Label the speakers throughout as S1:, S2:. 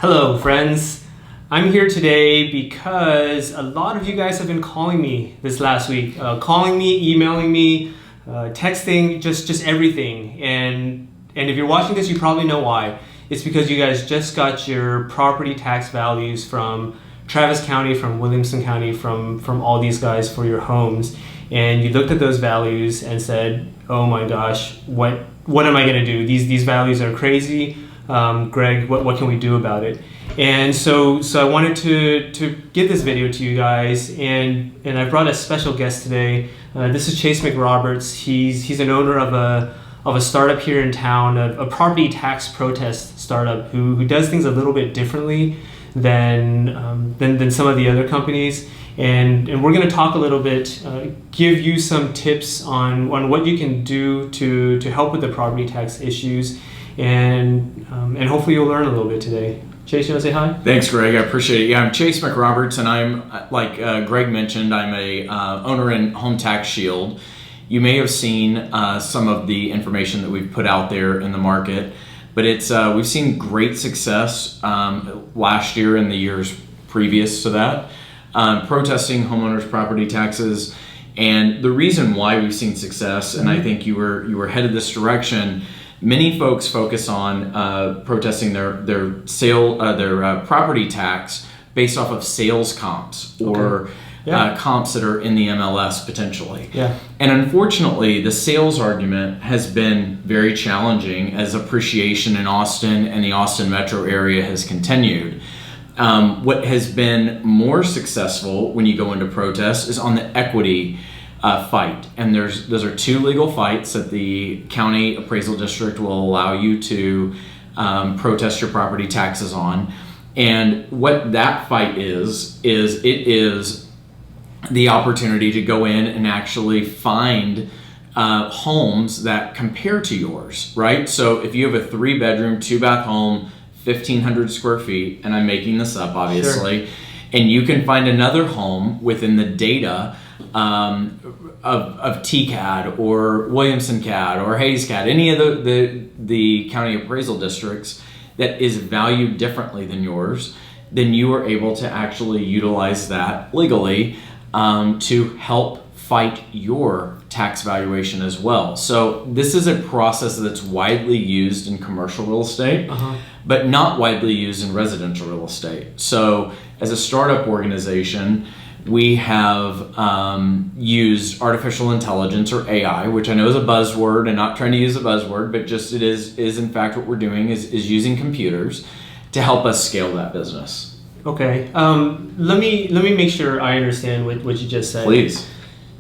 S1: Hello, friends. I'm here today because a lot of you guys have been calling me this last week. Calling me, emailing me, texting, just everything. And if you're watching this, you probably know why. It's because you guys just got your property tax values from Travis County, from Williamson County, from all these guys for your homes. And you looked at those values and said, oh my gosh, what am I gonna do? These values are crazy. Greg, what can we do about it? And so I wanted to give this video to you guys, and I brought a special guest today. This is Chase McRoberts. He's an owner of a startup here in town, a property tax protest startup who does things a little bit differently than some of the other companies. And we're going to talk a little bit, give you some tips on what you can do to help with the property tax issues. And hopefully you'll learn a little bit today. Chase, you want to say hi?
S2: Thanks, Greg. I appreciate it. Yeah, I'm Chase McRoberts, and I'm, like Greg mentioned, I'm a owner in Home Tax Shield. You may have seen some of the information that we've put out there in the market, but it's we've seen great success last year and the years previous to that, protesting homeowners' property taxes. And the reason why we've seen success, and I think you were headed this direction. Many folks focus on protesting their property tax based off of sales comps or comps that are in the MLS potentially. Yeah. And unfortunately, the sales argument has been very challenging as appreciation in Austin and the Austin metro area has continued. What has been more successful when you go into protest is on the equity fight, and those are two legal fights that the county appraisal district will allow you to protest your property taxes on. And what that fight is the opportunity to go in and actually find homes that compare to yours, right? So if you have a 3-bedroom, 2-bath home, 1,500 square feet, and I'm making this up obviously, sure, and you can find another home within the data of TCAD or Williamson CAD or Hayes CAD, any of the county appraisal districts that is valued differently than yours, then you are able to actually utilize that legally to help fight your tax valuation as well. So this is a process that's widely used in commercial real estate, but not widely used in residential real estate. So as a startup organization, we have used artificial intelligence or AI, which I know is a buzzword, and not trying to use a buzzword, but just it is in fact what we're doing is using computers to help us scale that business. Okay, let me make sure I understand what you just said. Please.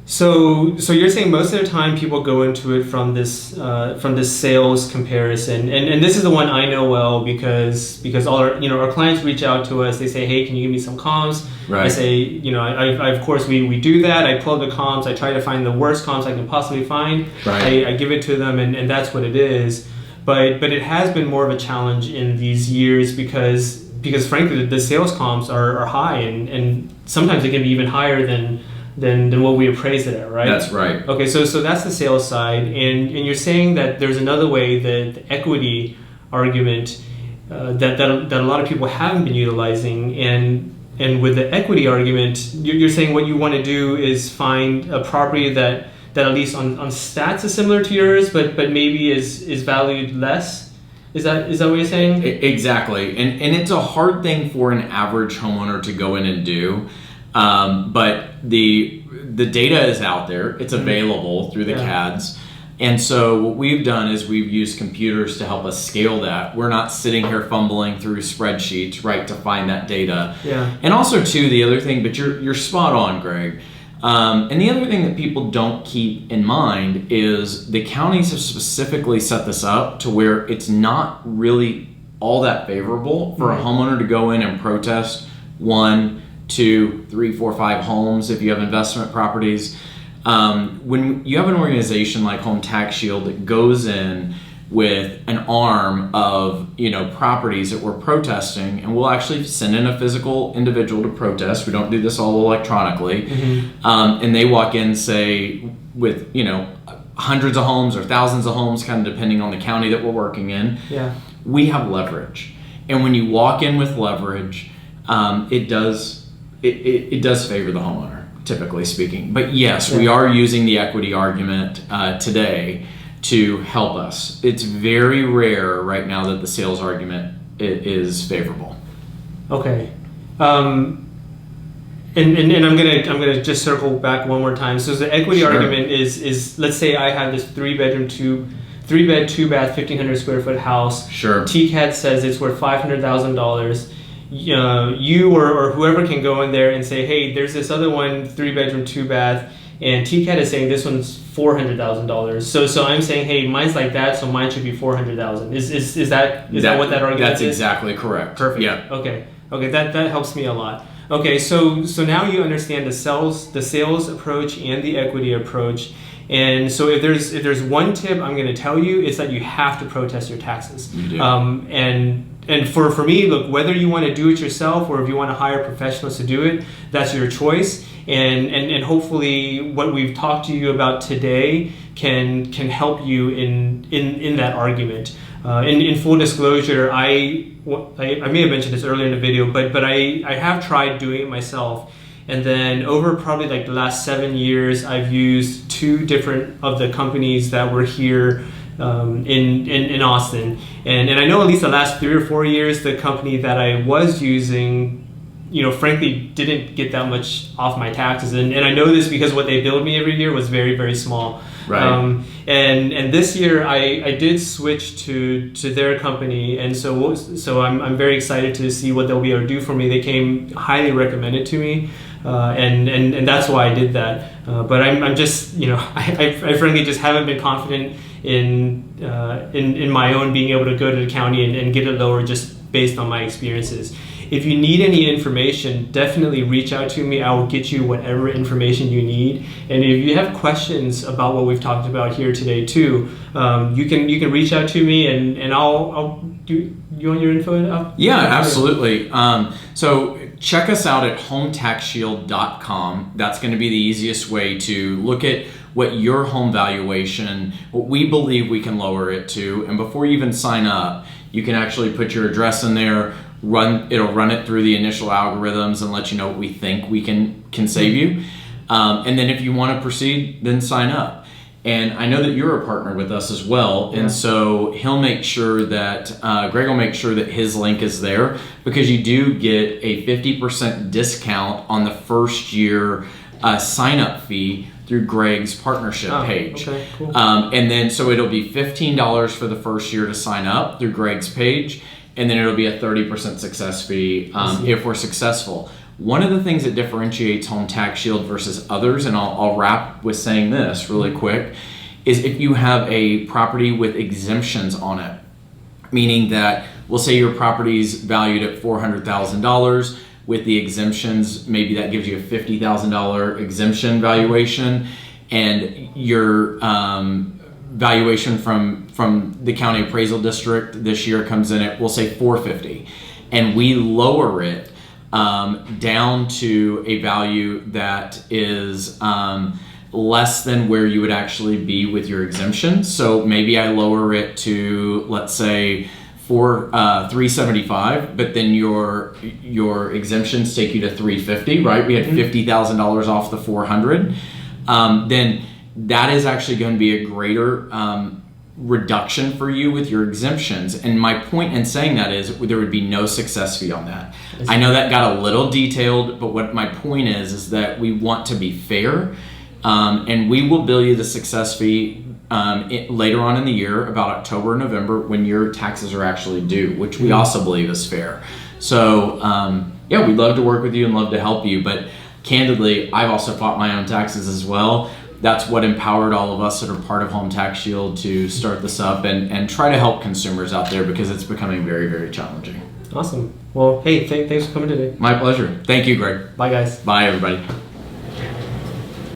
S2: So you're saying most of the time people go into it from this sales comparison, and this is the one I know well because all our clients reach out to us. They say, hey, can you give me some comps? Right. I say, I of course we do that. I pull up the comps. I try to find the worst comps I can possibly find. Right. I give it to them, and that's what it is. But it has been more of a challenge in these years because frankly the sales comps are high, and sometimes it can be even higher than what we appraised it at, right? That's right. Okay, so that's the sales side, and you're saying that there's another way, the equity argument that a lot of people haven't been utilizing, and with the equity argument, you're saying what you want to do is find a property that at least on stats is similar to yours, but maybe is valued less. Is that what you're saying? Exactly, and it's a hard thing for an average homeowner to go in and do. But the data is out there, it's available through the CADs. And so what we've done is we've used computers to help us scale that. We're not sitting here fumbling through spreadsheets, right, to find that data. Yeah. And also too, the other thing, but you're spot on, Greg. And the other thing that people don't keep in mind is the counties have specifically set this up to where it's not really all that favorable for a homeowner to go in and protest 1, 2, 3, 4, 5 homes if you have investment properties. When you have an organization like Home Tax Shield that goes in with an arm of properties that we're protesting, and we'll actually send in a physical individual to protest. We don't do this all electronically. And they walk in, say, with hundreds of homes or thousands of homes, kind of depending on the county that we're working in. Yeah. We have leverage. And when you walk in with leverage, it does favor the homeowner, typically speaking. But yes, we are using the equity argument today to help us. It's very rare right now that the sales argument is favorable.
S1: Okay. And I'm gonna just circle back one more time. So the equity argument is let's say I have this 3-bedroom, 3-bed, 2-bath, 1,500 square foot house.
S2: Sure.
S1: TCAT says it's worth $500,000. You or whoever can go in there and say, hey, there's this other one, 3-bedroom, 2-bath, and TCAT is saying this one's $400,000. So I'm saying, hey, mine's like that, so mine should be $400,000. Is that what that argument is?
S2: That's exactly correct.
S1: Perfect.
S2: Yeah.
S1: Okay. That helps me a lot. Okay, so now you understand the sales approach and the equity approach. And so if there's one tip I'm going to tell you, it's that you have to protest your taxes.
S2: You do.
S1: And for me, look, whether you want to do it yourself or if you want to hire professionals to do it, that's your choice. And hopefully what we've talked to you about today can help you in that argument. In full disclosure, I may have mentioned this earlier in the video, but I have tried doing it myself. And then over probably like the last 7 years, I've used 2 different of the companies that were here in Austin. And I know at least the last 3 or 4 years, the company that I was using, frankly, didn't get that much off my taxes. And I know this because what they billed me every year was very, very small.
S2: Right.
S1: And this year I did switch to their company, and so I'm very excited to see what they'll be able to do for me. They came highly recommended to me, and that's why I did that. But I'm just I frankly just haven't been confident in my own being able to go to the county and get it lower just based on my experiences. If you need any information, definitely reach out to me. I will get you whatever information you need. And if you have questions about what we've talked about here today too, you can reach out to me and I'll do. You want your info?
S2: Yeah, absolutely. So check us out at hometaxshield.com. That's going to be the easiest way to look at what your home valuation, what we believe we can lower it to. And before you even sign up, you can actually put your address in there. It'll run it through the initial algorithms and let you know what we think we can save you. And then if you want to proceed, then sign up. And I know that you're a partner with us as well. And so he'll make sure that, Greg will make sure that his link is there, because you do get a 50% discount on the first year sign up fee through Greg's partnership page.
S1: Okay, cool.
S2: And then so it'll be $15 for the first year to sign up through Greg's page. And then it'll be a 30% success fee if we're successful. One of the things that differentiates Home Tax Shield versus others, and I'll wrap with saying this really quick, is if you have a property with exemptions on it, meaning that we'll say your property's valued at $400,000 with the exemptions, maybe that gives you a $50,000 exemption valuation, and your valuation from the county appraisal district this year comes in at, we'll say, $450,000, and we lower it down to a value that is less than where you would actually be with your exemption. So maybe I lower it to, let's say, $375,000, but then your exemptions take you to $350,000, right? We had $50,000 off the $400,000. Then that is actually going to be a greater reduction for you with your exemptions. And my point in saying that is there would be no success fee on that. I know that got a little detailed, but what my point is that we want to be fair, and we will bill you the success fee later on in the year, about October or November, when your taxes are actually due, which we also believe is fair. So yeah, we'd love to work with you and love to help you, but candidly, I've also fought my own taxes as well. That's what empowered all of us that are part of Home Tax Shield to start this up and try to help consumers out there, because it's becoming very, very challenging.
S1: Awesome. Well, hey, thanks for coming today.
S2: My pleasure. Thank you, Greg.
S1: Bye, guys.
S2: Bye, everybody.